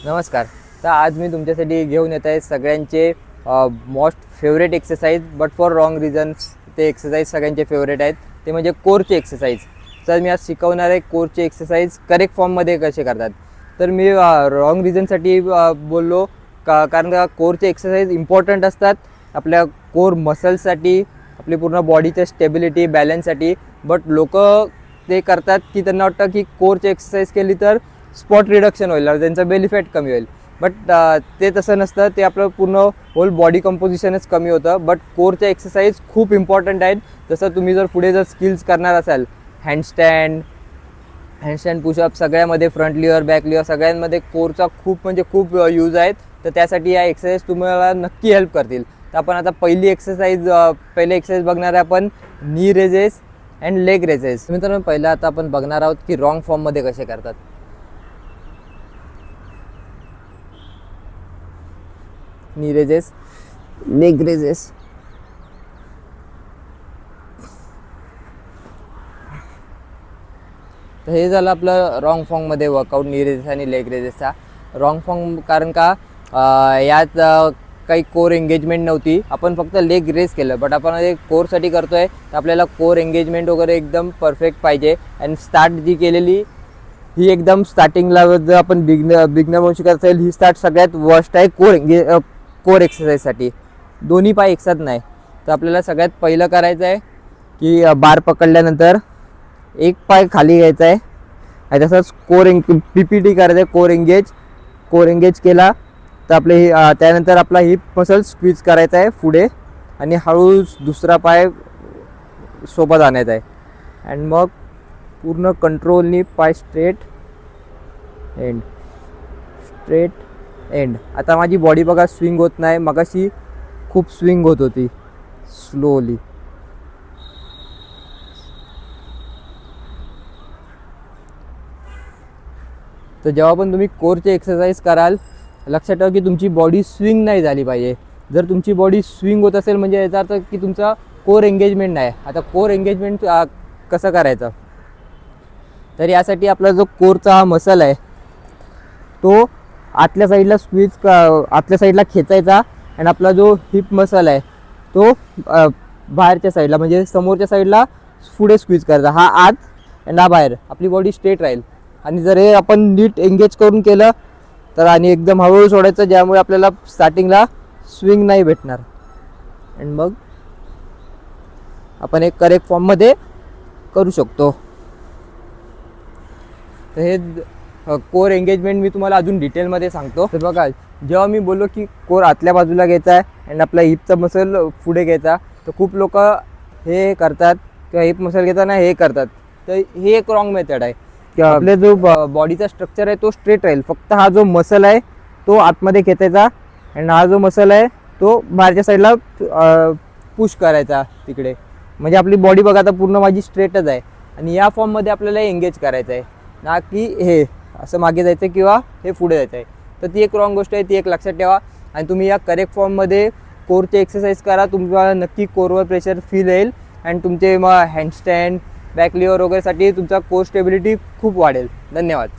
नमस्कार. तर आज मी तुमच्यासाठी घेऊन येत आहे सगळ्यांचे most favourite exercise but for wrong reasons. ते एक्सरसाइज सगळ्यांचे फेवरेट आहेत, ते म्हणजे कोरचे एक्सरसाइज. तर मी आज शिकवणार आहे कोरचे एक्सरसाइज करेक्ट फॉर्ममध्ये कसे करतात. तर मी रॉंग रिझनसाठी बोललो कारण का कोरचे एक्सरसाइज इम्पॉर्टंट असतात आपल्या कोर मसल्ससाठी, आपली पूर्ण बॉडीच्या स्टेबिलिटी बॅलन्ससाठी. बट लोक ते करतात की त्यांना वाटतं की कोरचे एक्सरसाइज केली तर स्पॉट रिडक्शन होईल, त्यांचा बेली फॅट कमी होईल. बट ते तसं नसतं. ते आपलं पूर्ण होल बॉडी कंपोजिशनच कमी होतं. बट कोरच्या एक्सरसाइज खूप इम्पॉर्टंट आहेत. जसं तुम्ही जर पुढे जर स्किल्स करणार असाल, हँडस्टँड पुशअप सगळ्यामध्ये, फ्रंट लिअर बॅक लिअर सगळ्यांमध्ये कोरचा खूप यूज आहेत. तर त्यासाठी या एक्सरसाइज तुम्हाला नक्की हेल्प करतील. तर आपण आता पहिले एक्सरसाइज बघणार आहे आपण नी रेजेस अँड लेग रेजेस. मित्रांनो, पहिला आता आपण बघणार आहोत की रॉंग फॉर्ममध्ये कसे करतात. नी रेजेस, लेग रेजेस. तर हे झालं आपलं रॉंग फॉर्ममध्ये वर्कआउट, नी रेजेस आणि लेग रेजेसचा. रॉंग फॉर्म कारण का यात काही कोर एंगेजमेंट नव्हती. आपण फक्त लेग रेस केलं. बट आपण हे कोरसाठी करतो आहे, तर आपल्याला कोर एंगेजमेंट वगैरे एकदम परफेक्ट पाहिजे. आणि स्टार्ट जी केलेली ही एकदम स्टार्टिंगला जर आपण बिगनर म्हणून शिकत असेल, ही स्टार्ट सगळ्यात वर्स्ट आहे कोर एक्सरसाइजसाठी. दोन्ही पाय एकसाथ नाही. तर आपल्याला सगळ्यात पहिलं करायचं आहे की बार पकडल्यानंतर एक पाय खाली घ्यायचा आहे आणि तसंच PPT करायचं आहे. कोर एंगेज केला तर आपले त्यानंतर आपला हिप मसल स्क्वीज करायचा आहे पुढे आणि हळू दुसरा पाय सोबत आणायचा आहे. अँड मग पूर्ण कंट्रोलनी पाय स्ट्रेट एंड. आता माझी बॉडी बघा स्विंग होत नाही. मगाशी खूप स्विंग होत होती. स्लोली तर जेव्हा पण तुम्ही कोरचे एक्सरसाइज कराल, लक्षात ठेवा की तुमची बॉडी स्विंग नाही झाली पाहिजे. जर तुमची बॉडी स्विंग होत असेल म्हणजे याचा अर्थ की तुमचा कोर एंगेजमेंट नाही. आता कोर एंगेजमेंट कसं करायचं, तर यासाठी आपला जो कोरचा हा मसल आहे तो आतल्या साईडला खेचायचा. आणि आपला जो हिप मसल आहे तो बाहेरच्या साईडला म्हणजे समोरच्या साईडला पुढे स्क्वीज करायचा. हा आत आणि हा बाहेर. आपली बॉडी स्ट्रेट राहील. आणि जर हे आपण नीट एंगेज करून केलं तर आणि एकदम हळूहळू सोडायचं, ज्यामुळे आपल्याला स्टार्टिंगला स्विंग नाही भेटणार. आणि मग आपण एक करेक्ट फॉर्ममध्ये करू शकतो. तर हे कोर एंगेजमेंट मी तुम्हाला अजून डिटेलमध्ये सांगतो. तर बघा, जेव्हा मी बोललो की कोर आतल्या बाजूला घ्यायचा आहे आणि आपला हिपचा मसल पुढे घ्यायचा, तर खूप लोक हे करतात किंवा हिप मसल घेताना हे करतात. तर हे एक रॉंग मेथड आहे. आपले जो बॉडीचा स्ट्रक्चर आहे तो स्ट्रेट राहील. फक्त हा जो मसल आहे तो आतमध्ये खेचायचा आणि हा जो मसल आहे तो बाहेरच्या साईडला पुश करायचा तिकडे. म्हणजे आपली बॉडी बघा आता पूर्ण माझी स्ट्रेटच आहे. आणि या फॉर्ममध्ये आपल्याला एंगेज करायचं आहे, ना की हे असं मागे जायचं किंवा हे पुढे जायचं आहे. तर ती एक रॉंग गोष्ट आहे, ती एक लक्षात ठेवा. आणि तुम्ही या करेक्ट फॉर्ममध्ये कोरचे एक्सरसाइज करा. तुम्हाला नक्की कोरवर प्रेशर फील येईल. आणि तुमचे मग हँडस्टँड बॅक लिअर वगैरेसाठी तुमचा कोर स्टेबिलिटी खूप वाढेल. धन्यवाद.